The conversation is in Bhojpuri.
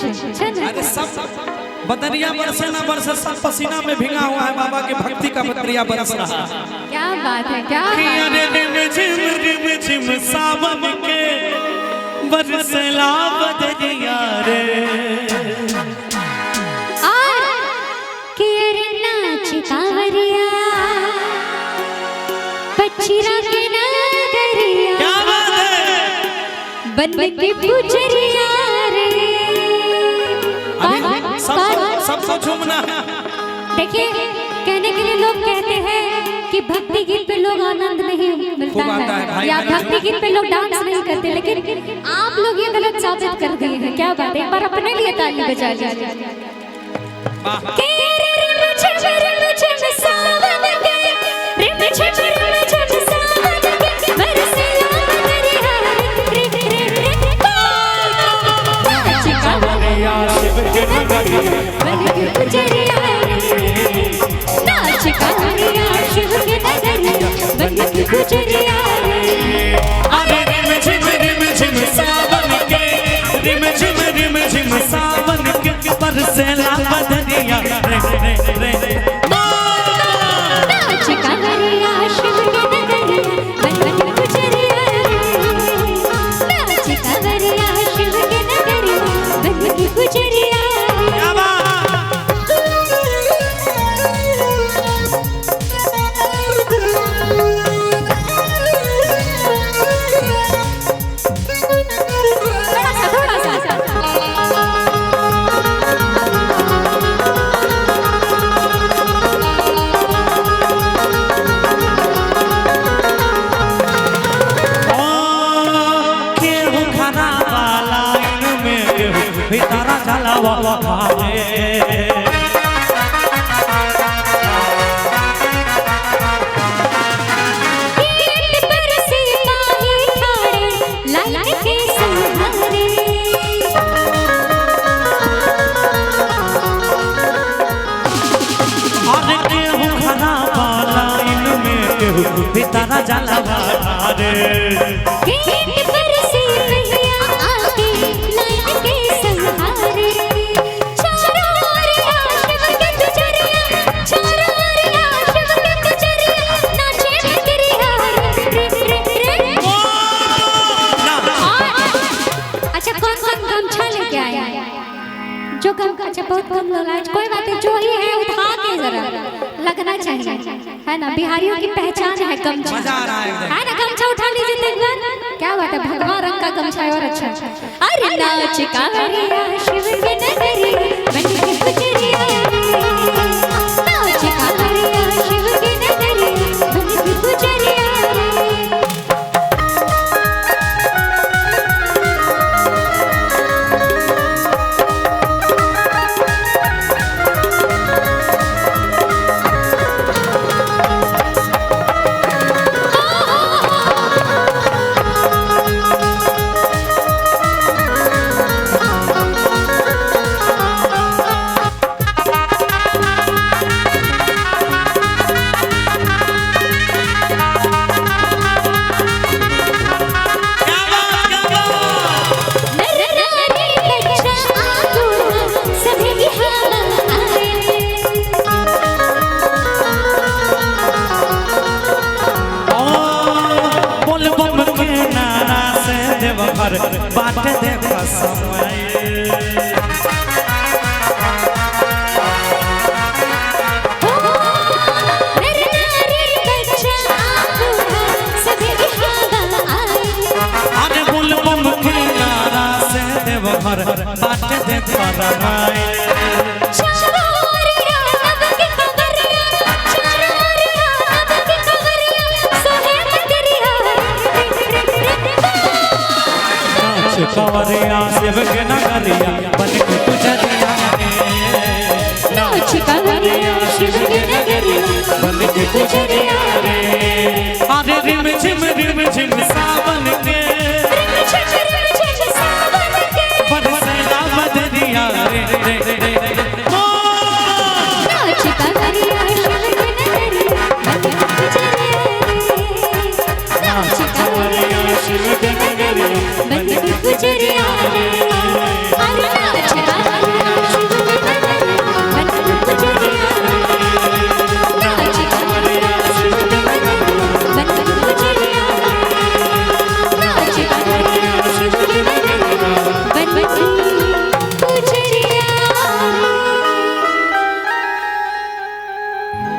अरे सब बदरिया बरसे ना बरसे सब पसीना में भींगा हुआ है बाबा के भक्ति का बदरिया बरस रहा है। क्या बात है, क्या झिम सावन के बरसला बदरिया रे और केरे नाच कावरिया पछिरा के नगरिया, क्या बात है, बन के पुजरिया रे। सबको झूमना है। देखिए, कहने के लिए लोग कहते हैं कि भक्ति गीत पे लोग आनंद नहीं मिलता है या भक्ति गीत पे लोग डांस नहीं करते, लेकिन आप लोग ये गलत साबित कर दिए हैं। क्या बात है, एक बार अपने लिए ताली बजा लीजिए। तारा जाला रे गेट पर से भैया आके लाइन के सहारे, चारों ओर आशिक के तुझरिया, चारों ओर आशिक के तुझरिया, नाचे बिखरिया रे रे रे। अच्छा, कौन गमछा लेके आया? जो अच्छा बहुत कम लोग आज, कोई बात नहीं, जो ही है उठा के जरा लगना चाहिए, है ना। बिहारियों की पहचान है गमछा, है ना। गमछा उठा लीजिए एक बार। क्या बात है, भगवा रंग का गमछा है और अच्छा। अरे नाच कावरिया शिव के नगरी बन के पुजरिया, नाच कावरिया शिव के नगरी बन के पुजरिया। बाट देखो समय अरे बुल बम के नारा से देवघर बाट देखो रमाए। कवरिया शिव के नगरिया बन के पुजरिया रे, नाच कवरिया शिव के नगरिया बन के पुजरिया।